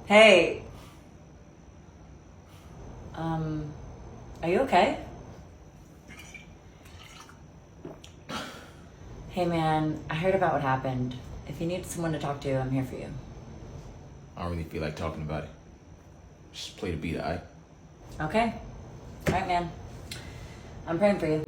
Hey. Are you okay? Hey man, I heard about what happened. If you need someone to talk to, I'm here for you. I don't really feel like talking about it. Just play the beat, alright? Okay? Alright man. I'm praying for you.